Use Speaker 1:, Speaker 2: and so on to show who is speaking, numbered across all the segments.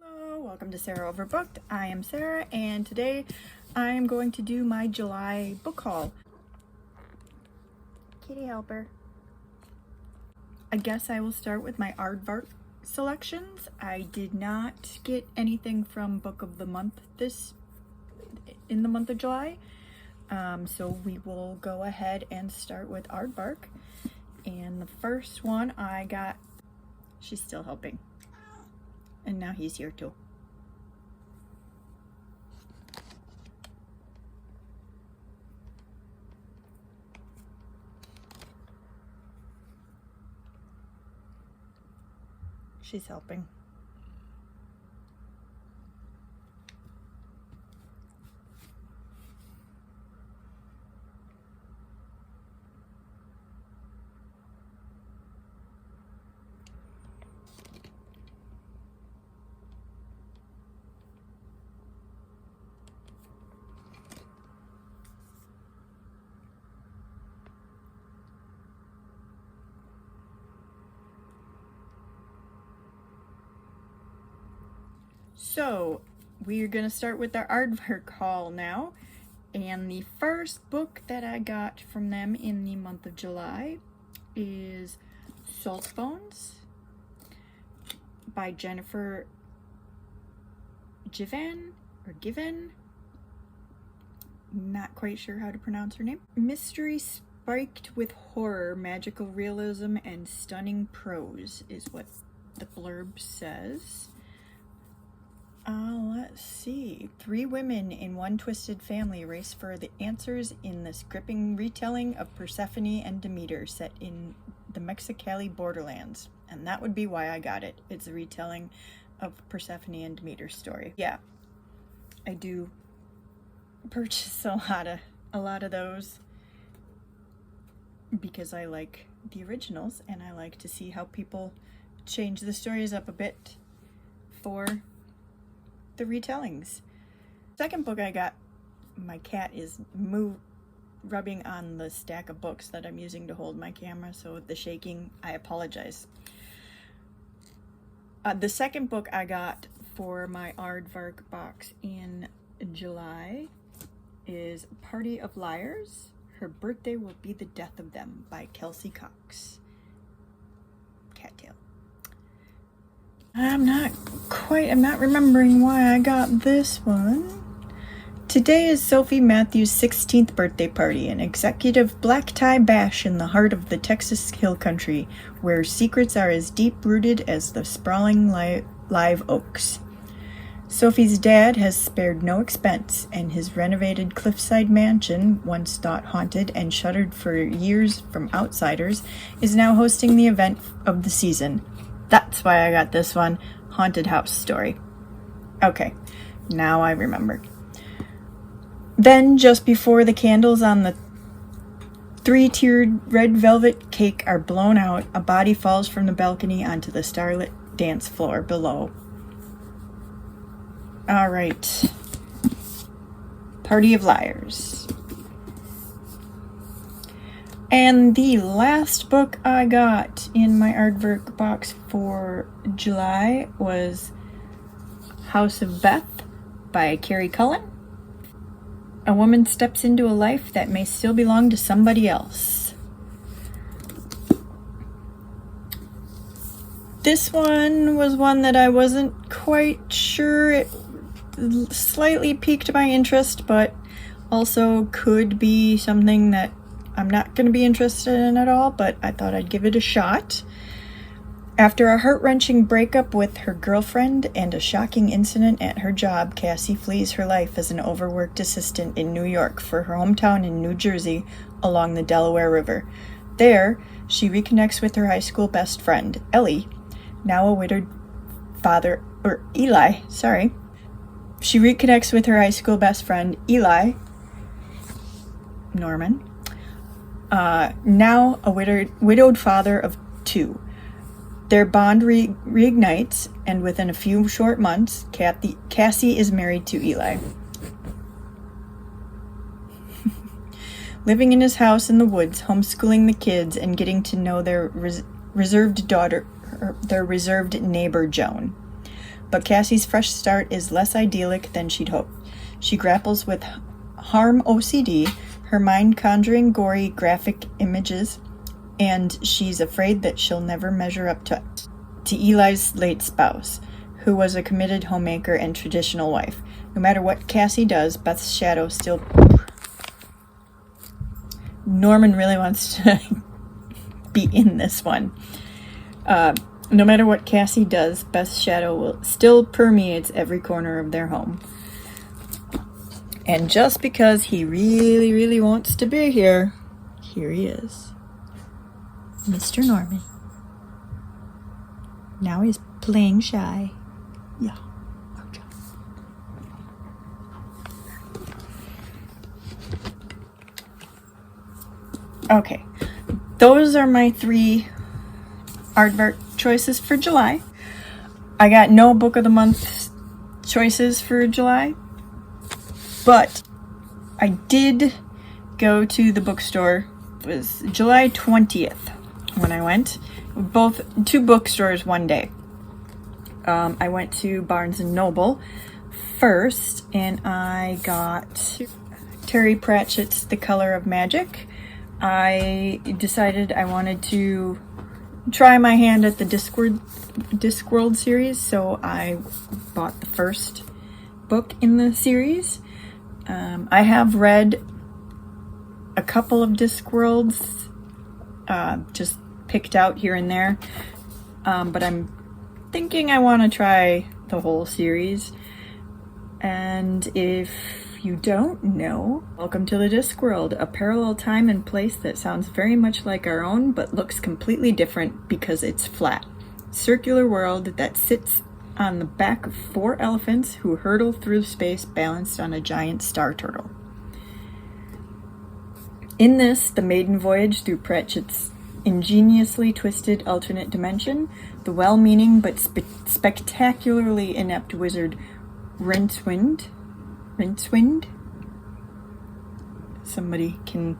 Speaker 1: Hello, welcome to Sarah Overbooked. I am Sarah, and today I am going to do my July book haul. Kitty helper. I guess I will start with my aardvark selections. I did not get anything from Book of the Month in the month of July, so we will go ahead and start with aardvark. And the first one I got, she's still helping. And now he's here too. She's helping. So, we're going to start with our aardvark haul now. And the first book that I got from them in the month of July is Saltbones by Jennifer Given. Not quite sure how to pronounce her name. Mystery spiked with horror, magical realism, and stunning prose is what the blurb says. Let's see. 3 women in one twisted family race for the answers in this gripping retelling of Persephone and Demeter set in the Mexicali borderlands. And that would be why I got it. It's a retelling of Persephone and Demeter's story. Yeah, I do purchase a lot of those because I like the originals and I like to see how people change the stories up a bit for the retellings. Second book I got, my cat is rubbing on the stack of books that I'm using to hold my camera, so with the shaking, I apologize. The second book I got for my aardvark box in July is Party of Liars. Her Birthday Will Be the Death of Them by Kelsey Cox. Cattail. I'm not remembering why I got this one. Today is Sophie Matthews' 16th birthday party, an executive black tie bash in the heart of the Texas Hill Country, where secrets are as deep-rooted as the sprawling live oaks. Sophie's dad has spared no expense, and his renovated cliffside mansion, once thought haunted and shuttered for years from outsiders, is now hosting the event of the season. That's why I got this one. Haunted house story. Okay, now I remember. Then, just before the candles on the 3-tiered red velvet cake are blown out, a body falls from the balcony onto the starlit dance floor below. All right. Party of Liars. And the last book I got in my aardvark box for July was House of Beth by Carrie Cullen. A woman steps into a life that may still belong to somebody else. This one was one that I wasn't quite sure. It slightly piqued my interest, but also could be something that I'm not going to be interested in at all, but I thought I'd give it a shot. After a heart-wrenching breakup with her girlfriend and a shocking incident at her job, Cassie flees her life as an overworked assistant in New York for her hometown in New Jersey along the Delaware River. There, she reconnects with her high school best friend, Ellie, now a widowed father, or Eli, sorry. She reconnects with her high school best friend, Eli, Norman, now a widowed father of 2. Their bond reignites, and within a few short months, Cassie is married to Eli. Living in his house in the woods, homeschooling the kids, and getting to know their reserved neighbor, Joan. But Cassie's fresh start is less idyllic than she'd hoped. She grapples with harm OCD, her mind conjuring gory graphic images, and she's afraid that she'll never measure up to Eli's late spouse, who was a committed homemaker and traditional wife. No matter what Cassie does, Beth's shadow still... Norman really wants to be in this one. No matter what Cassie does, Beth's shadow still permeates every corner of their home. And just because he really, really wants to be here, here he is. Mr. Norman. Now he's playing shy. Yeah. Okay. Those are my 3 aardvark choices for July. I got no book of the month choices for July, but I did go to the bookstore. It was July 20th when I went. Both 2 bookstores one day. I went to Barnes and Noble first, and I got Terry Pratchett's The Color of Magic. I decided I wanted to try my hand at the Discworld series, so I bought the first book in the series. I have read a couple of Discworlds, just picked out here and there, but I'm thinking I want to try the whole series. And if you don't know, welcome to the Discworld, a parallel time and place that sounds very much like our own but looks completely different because it's flat. Circular world that sits on the back of 4 elephants who hurtle through space balanced on a giant star turtle. In this, the maiden voyage through Pratchett's ingeniously twisted alternate dimension, the well-meaning but spectacularly inept wizard Rincewind? Somebody can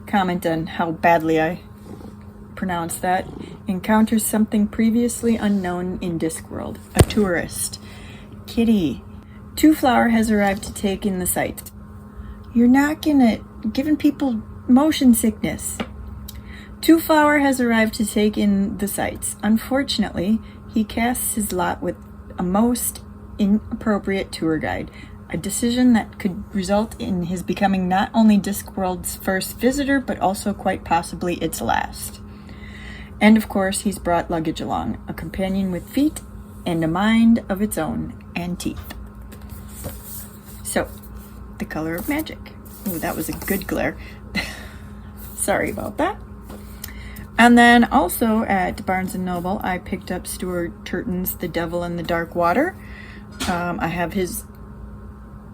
Speaker 1: comment on how badly I pronounce that. Encounters something previously unknown in Discworld. A tourist. Kitty. Two-Flower has arrived to take in the sights. You're not giving people motion sickness. Two-Flower has arrived to take in the sights. Unfortunately, he casts his lot with a most inappropriate tour guide, a decision that could result in his becoming not only Discworld's first visitor, but also quite possibly its last. And of course, he's brought luggage along, a companion with feet and a mind of its own, and teeth. So, The Color of Magic. Ooh, that was a good glare. Sorry about that. And then also at Barnes & Noble, I picked up Stuart Turton's The Devil in the Dark Water. I have his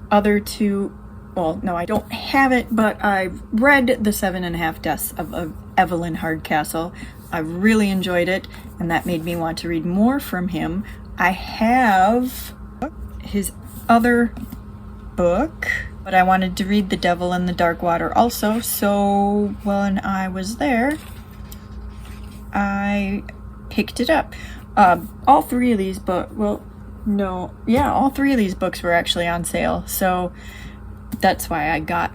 Speaker 1: other 2, well, no, I don't have it, but I've read The 7.5 Deaths of Evelyn Hardcastle. I really enjoyed it, and that made me want to read more from him. I have his other book, but I wanted to read The Devil in the Dark Water also, so when I was there, I picked it up. All 3 of these books, all 3 of these books were actually on sale, so that's why I got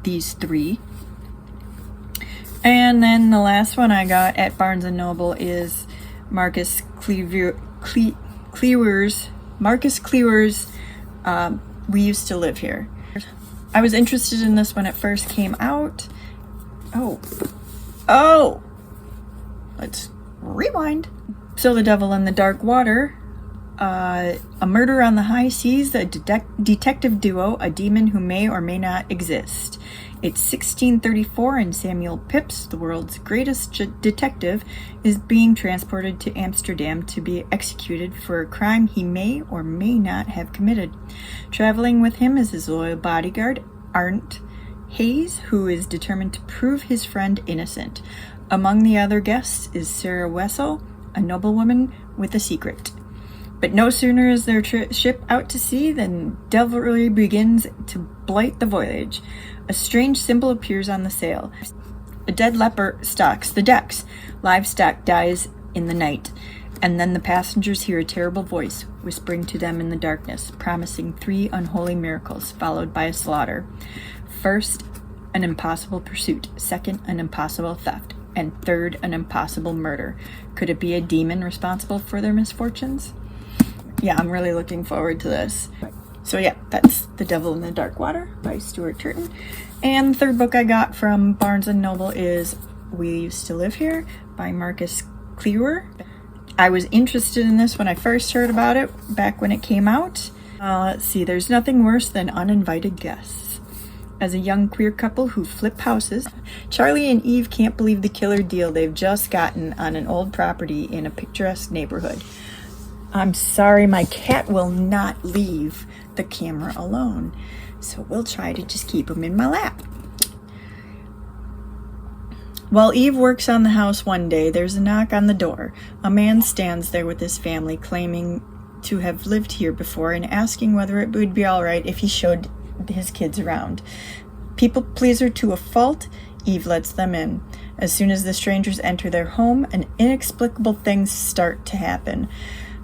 Speaker 1: these 3. And then the last one I got at Barnes & Noble is Marcus Cleaver's We Used to Live Here. I was interested in this when it first came out. Oh! Let's rewind. So The Devil in the Dark Water, a murder on the high seas, a detective duo, a demon who may or may not exist. It's 1634 and Samuel Pepys, the world's greatest detective, is being transported to Amsterdam to be executed for a crime he may or may not have committed. Traveling with him is his loyal bodyguard, Arndt Hayes, who is determined to prove his friend innocent. Among the other guests is Sarah Wessel, a noblewoman with a secret. But no sooner is their ship out to sea than devilry begins to blight the voyage. A strange symbol appears on the sail. A dead leper stalks the decks. Livestock dies in the night. And then the passengers hear a terrible voice whispering to them in the darkness, promising 3 unholy miracles, followed by a slaughter. First, an impossible pursuit. Second, an impossible theft. And third, an impossible murder. Could it be a demon responsible for their misfortunes? Yeah, I'm really looking forward to this. So yeah, that's The Devil in the Dark Water by Stuart Turton. And the third book I got from Barnes & Noble is We Used to Live Here by Marcus Clewer. I was interested in this when I first heard about it, back when it came out. Let's see, there's nothing worse than uninvited guests. As a young queer couple who flip houses, Charlie and Eve can't believe the killer deal they've just gotten on an old property in a picturesque neighborhood. I'm sorry, my cat will not leave the camera alone, so we'll try to just keep him in my lap. While Eve works on the house one day, there's a knock on the door. A man stands there with his family, claiming to have lived here before and asking whether it would be all right if he showed his kids around. People pleaser to a fault, Eve lets them in. As soon as the strangers enter their home, inexplicable things start to happen.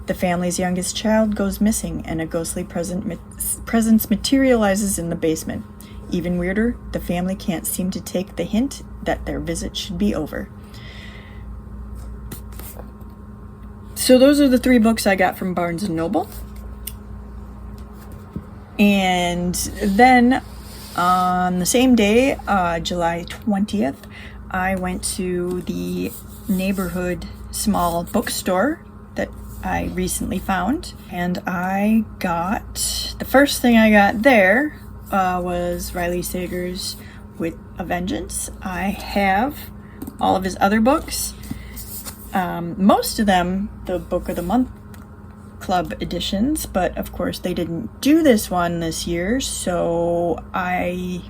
Speaker 1: The family's youngest child goes missing, and a ghostly presence materializes in the basement. Even weirder, the family can't seem to take the hint that their visit should be over. So those are the 3 books I got from Barnes & Noble. And then on the same day, July 20th, I went to the neighborhood small bookstore that I recently found. And I got, the first thing I got there was Riley Sager's With a Vengeance. I have all of his other books. Most of them, the Book of the Month Club editions, but of course they didn't do this one this year, so I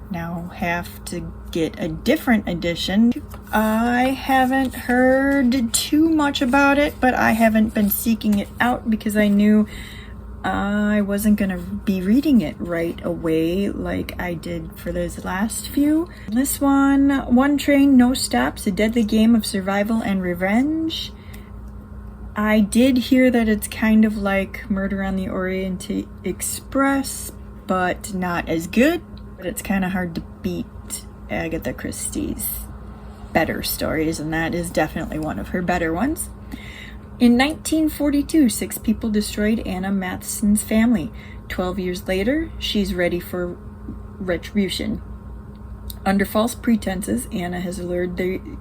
Speaker 1: now have to get a different edition. I haven't heard too much about it, but I haven't been seeking it out because I knew I wasn't going to be reading it right away like I did for those last few. This one Train, No Stops, A Deadly Game of Survival and Revenge. I did hear that it's kind of like Murder on the Orient Express, but not as good. But it's kind of hard to beat Agatha Christie's better stories, and that is definitely one of her better ones. In 1942, 6 people destroyed Anna Matheson's family. 12 years later, she's ready for retribution. Under false pretenses, Anna has lured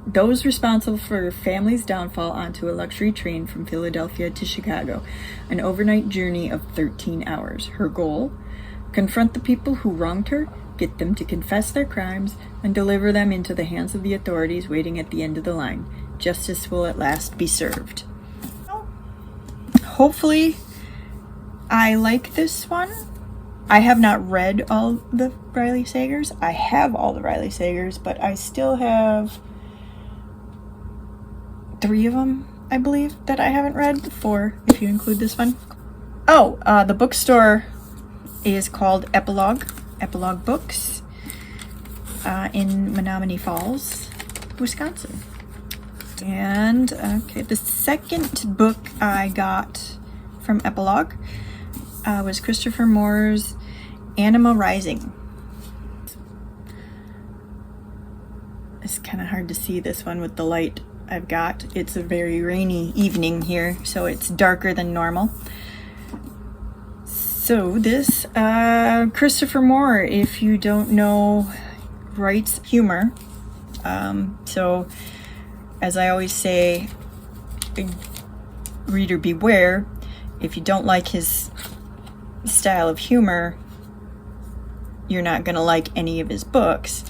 Speaker 1: those responsible for her family's downfall onto a luxury train from Philadelphia to Chicago, an overnight journey of 13 hours. Her goal? Confront the people who wronged her, get them to confess their crimes, and deliver them into the hands of the authorities waiting at the end of the line. Justice will at last be served. Hopefully, I like this one. I have not read all the Riley Sagers. I have all the Riley Sagers, but I still have 3 of them, I believe, that I haven't read. 4, if you include this one. Oh, the bookstore is called Epilogue Books in Menominee Falls, Wisconsin. And, okay, the second book I got from Epilogue was Christopher Moore's Anima Rising. It's kind of hard to see this one with the light I've got. It's a very rainy evening here, so it's darker than normal. So this, Christopher Moore, if you don't know, writes humor. So, as I always say, reader beware. If you don't like his style of humor, you're not going to like any of his books.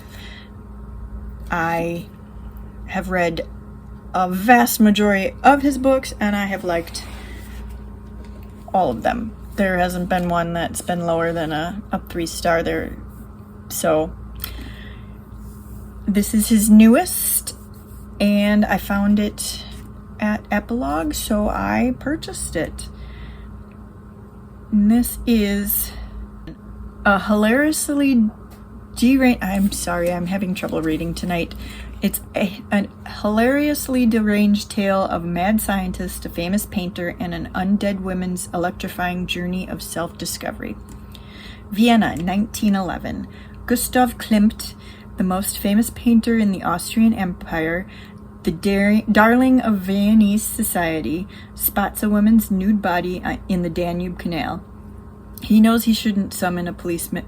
Speaker 1: I have read a vast majority of his books, and I have liked all of them. There hasn't been one that's been lower than a 3-star there. So, this is his newest, and I found it at Epilogue, so I purchased it. And this is a hilariously deranged... I'm sorry, I'm having trouble reading tonight. It's a hilariously deranged tale of a mad scientist, a famous painter, and an undead woman's electrifying journey of self-discovery. Vienna, 1911. Gustav Klimt, the most famous painter in the Austrian Empire, the darling of Viennese society, spots a woman's nude body in the Danube Canal. He knows he should summon a policeman,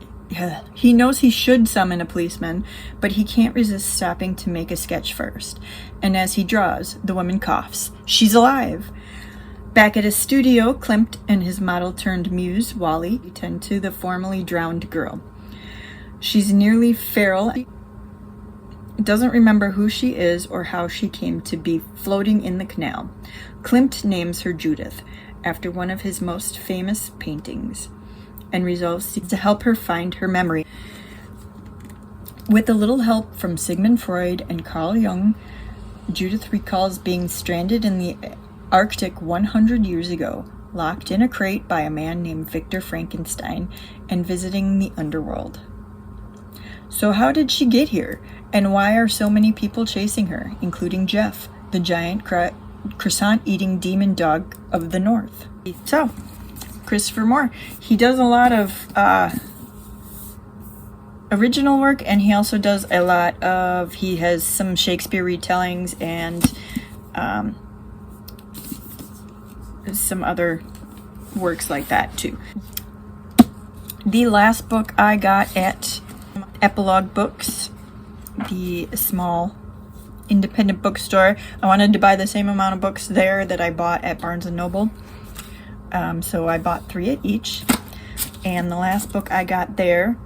Speaker 1: but he can't resist stopping to make a sketch first. And as he draws, the woman coughs. She's alive! Back at his studio, Klimt and his model-turned-muse, Wally, tend to the formerly drowned girl. She's nearly feral, doesn't remember who she is or how she came to be floating in the canal. Klimt names her Judith, after one of his most famous paintings, and resolves to help her find her memory. With a little help from Sigmund Freud and Carl Jung, Judith recalls being stranded in the Arctic 100 years ago, locked in a crate by a man named Victor Frankenstein, and visiting the underworld. So how did she get here? And why are so many people chasing her, including Jeff, the giant croissant-eating demon dog of the north? So, Christopher Moore, he does a lot of original work, and he also does a lot of, he has some Shakespeare retellings and some other works like that too. The last book I got at Epilogue Books, the small independent bookstore. I wanted to buy the same amount of books there that I bought at Barnes & Noble. So I bought 3 at each. And the last book I got there,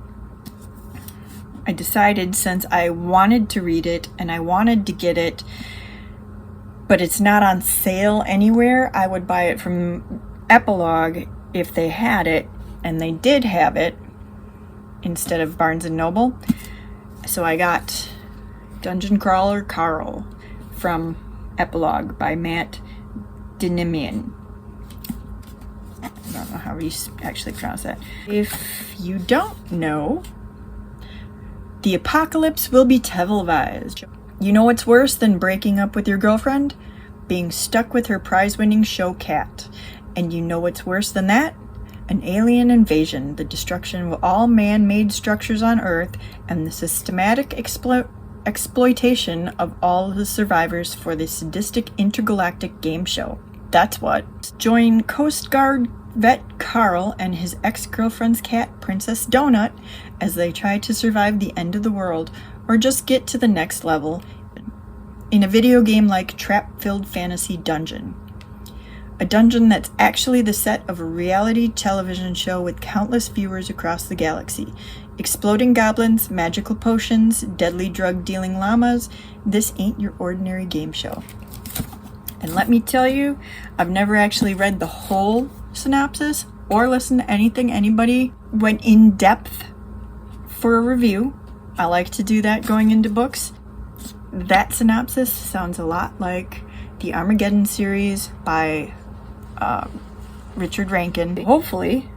Speaker 1: I decided, since I wanted to read it and I wanted to get it, but it's not on sale anywhere, I would buy it from Epilogue if they had it, and they did have it instead of Barnes & Noble. So I got Dungeon Crawler Carl from Epilogue by Matt Dinimian. I don't know how you actually pronounce that. If you don't know, the apocalypse will be televised. You know what's worse than breaking up with your girlfriend? Being stuck with her prize-winning show cat. And you know what's worse than that? An alien invasion, the destruction of all man-made structures on Earth, and the systematic exploitation of all the survivors for the sadistic intergalactic game show. That's what. Join Coast Guard vet Carl and his ex-girlfriend's cat, Princess Donut, as they try to survive the end of the world, or just get to the next level in a video game-like trap-filled fantasy dungeon. A dungeon that's actually the set of a reality television show with countless viewers across the galaxy. Exploding goblins, magical potions, deadly drug-dealing llamas. This ain't your ordinary game show. And let me tell you, I've never actually read the whole synopsis or listened to anything anybody went in depth for a review. I like to do that going into books. That synopsis sounds a lot like the Armageddon series by Richard Rankin. Hopefully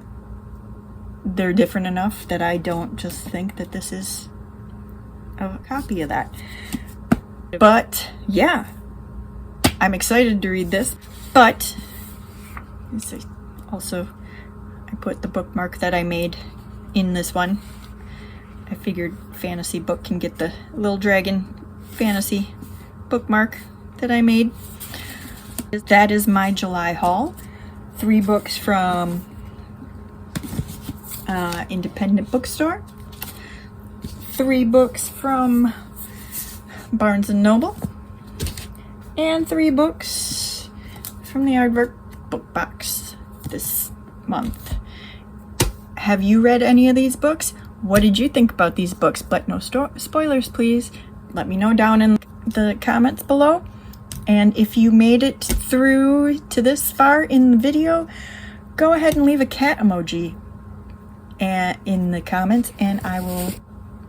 Speaker 1: they're different enough that I don't just think that this is a copy of that. But yeah, I'm excited to read this. But also, I put the bookmark that I made in this one. I figured fantasy book can get the little dragon fantasy bookmark that I made. That is my July haul. 3 books from independent bookstore. 3 books from Barnes & Noble. And 3 books from the Aardvark book box this month. Have you read any of these books? What did you think about these books? But no spoilers, please. Let me know down in the comments below. And if you made it through to this far in the video, go ahead and leave a cat emoji in the comments, and I will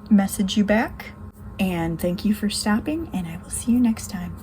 Speaker 1: message you back. And thank you for stopping, and I will see you next time.